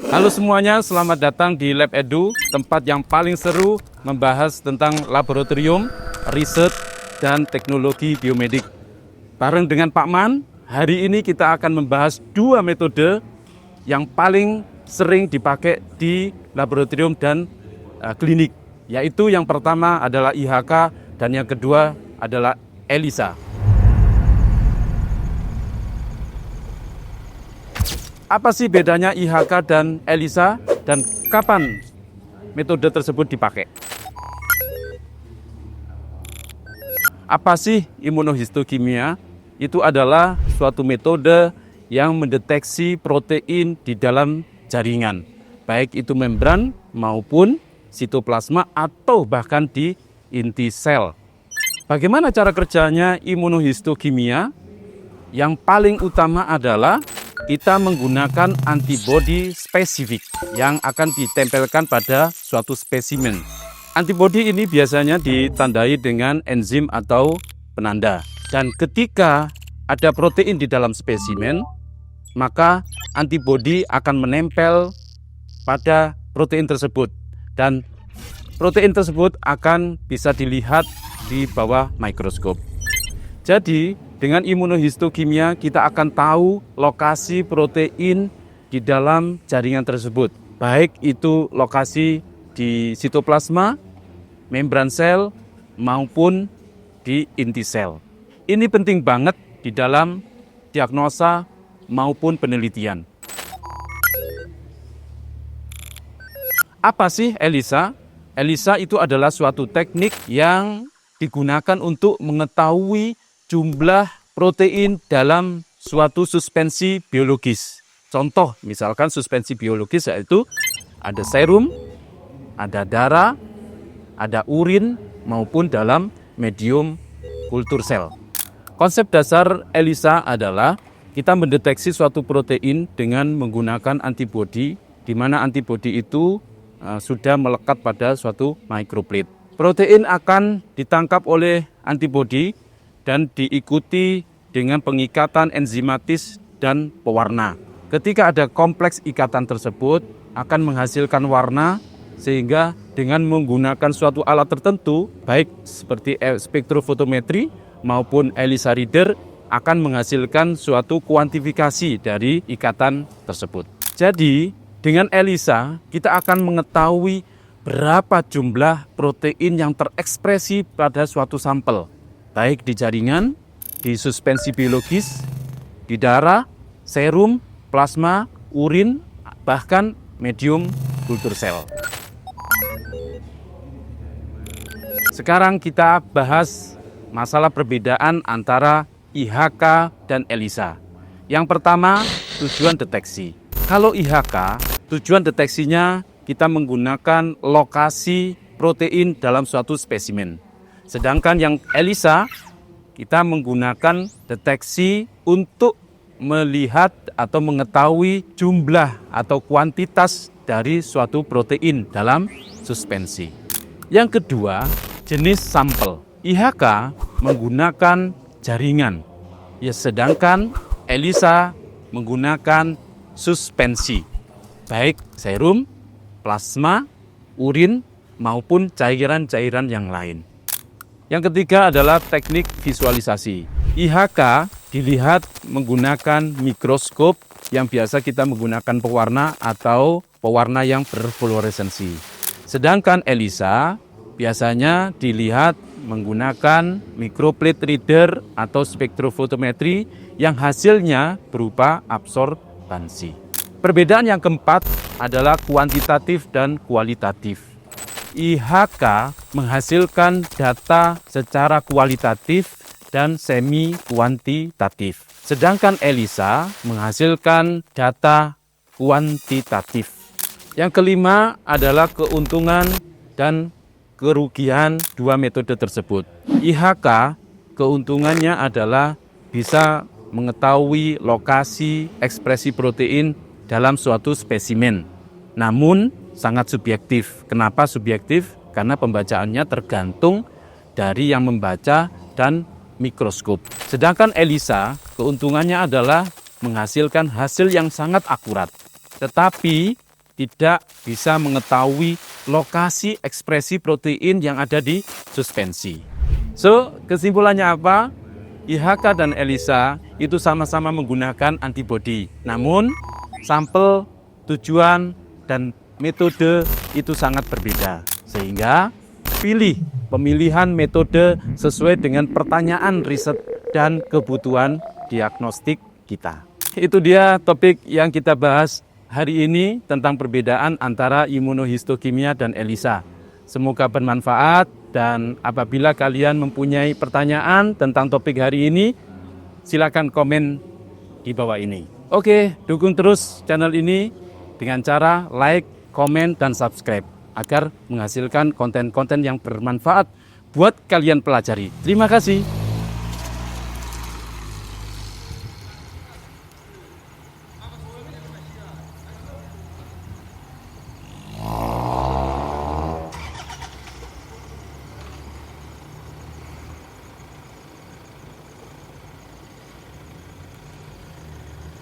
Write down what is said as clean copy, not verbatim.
Halo semuanya, selamat datang di Lab Edu, tempat yang paling seru membahas tentang laboratorium, riset, dan teknologi biomedik. Bareng dengan Pak Man, hari ini kita akan membahas dua metode yang paling sering dipakai di laboratorium dan klinik, yaitu yang pertama adalah IHK dan yang kedua adalah ELISA. Apa sih bedanya IHK dan ELISA dan kapan metode tersebut dipakai? Apa sih imunohistokimia? Itu adalah suatu metode yang mendeteksi protein di dalam jaringan, baik itu membran maupun sitoplasma atau bahkan di inti sel. Bagaimana cara kerjanya imunohistokimia? Yang paling utama adalah kita menggunakan antibodi spesifik yang akan ditempelkan pada suatu spesimen. Antibodi ini biasanya ditandai dengan enzim atau penanda. Dan ketika ada protein di dalam spesimen, maka antibodi akan menempel pada protein tersebut. Dan protein tersebut akan bisa dilihat di bawah mikroskop. Jadi, dengan imunohistokimia kita akan tahu lokasi protein di dalam jaringan tersebut. Baik itu lokasi di sitoplasma, membran sel, maupun di inti sel. Ini penting banget di dalam diagnosa maupun penelitian. Apa sih ELISA? ELISA itu adalah suatu teknik yang digunakan untuk mengetahui jumlah protein dalam suatu suspensi biologis. Contoh, misalkan suspensi biologis yaitu ada serum, ada darah, ada urin, maupun dalam medium kultur sel. Konsep dasar ELISA adalah kita mendeteksi suatu protein dengan menggunakan antibodi, di mana antibodi itu sudah melekat pada suatu microplate. Protein akan ditangkap oleh antibodi dan diikuti dengan pengikatan enzimatis dan pewarna. Ketika ada kompleks ikatan tersebut akan menghasilkan warna, sehingga dengan menggunakan suatu alat tertentu, baik seperti spektrofotometri maupun ELISA reader, akan menghasilkan suatu kuantifikasi dari ikatan tersebut. Jadi dengan ELISA kita akan mengetahui berapa jumlah protein yang terekspresi pada suatu sampel, baik di jaringan, di suspensi biologis, di darah, serum, plasma, urin, bahkan medium kultur sel. Sekarang kita bahas masalah perbedaan antara IHK dan ELISA. Yang pertama, tujuan deteksi. Kalau IHK, tujuan deteksinya kita menggunakan lokasi protein dalam suatu spesimen. Sedangkan yang ELISA, kita menggunakan deteksi untuk melihat atau mengetahui jumlah atau kuantitas dari suatu protein dalam suspensi. Yang kedua, jenis sampel. IHK menggunakan jaringan, sedangkan ELISA menggunakan suspensi, baik serum, plasma, urin, maupun cairan-cairan yang lain. Yang ketiga adalah teknik visualisasi. IHK dilihat menggunakan mikroskop yang biasa kita menggunakan pewarna atau pewarna yang berfluoresensi. Sedangkan ELISA biasanya dilihat menggunakan microplate reader atau spektrofotometri yang hasilnya berupa absorbansi. Perbedaan yang keempat adalah kuantitatif dan kualitatif. IHK menghasilkan data secara kualitatif dan semi kuantitatif. Sedangkan ELISA menghasilkan data kuantitatif. Yang kelima adalah keuntungan dan kerugian dua metode tersebut. IHK keuntungannya adalah bisa mengetahui lokasi ekspresi protein dalam suatu spesimen. Namun sangat subjektif. Kenapa subjektif? Karena pembacaannya tergantung dari yang membaca dan mikroskop. Sedangkan ELISA keuntungannya adalah menghasilkan hasil yang sangat akurat. Tetapi tidak bisa mengetahui lokasi ekspresi protein yang ada di suspensi. So, kesimpulannya apa? IHK dan ELISA itu sama-sama menggunakan antibodi. Namun, sampel, tujuan, dan metode itu sangat berbeda. Sehingga pemilihan metode sesuai dengan pertanyaan riset dan kebutuhan diagnostik kita. Itu dia topik yang kita bahas hari ini tentang perbedaan antara imunohistokimia dan ELISA. Semoga bermanfaat dan apabila kalian mempunyai pertanyaan tentang topik hari ini, silakan komen di bawah ini. Oke, dukung terus channel ini dengan cara like, komen, dan subscribe agar menghasilkan konten-konten yang bermanfaat buat kalian pelajari. Terima kasih.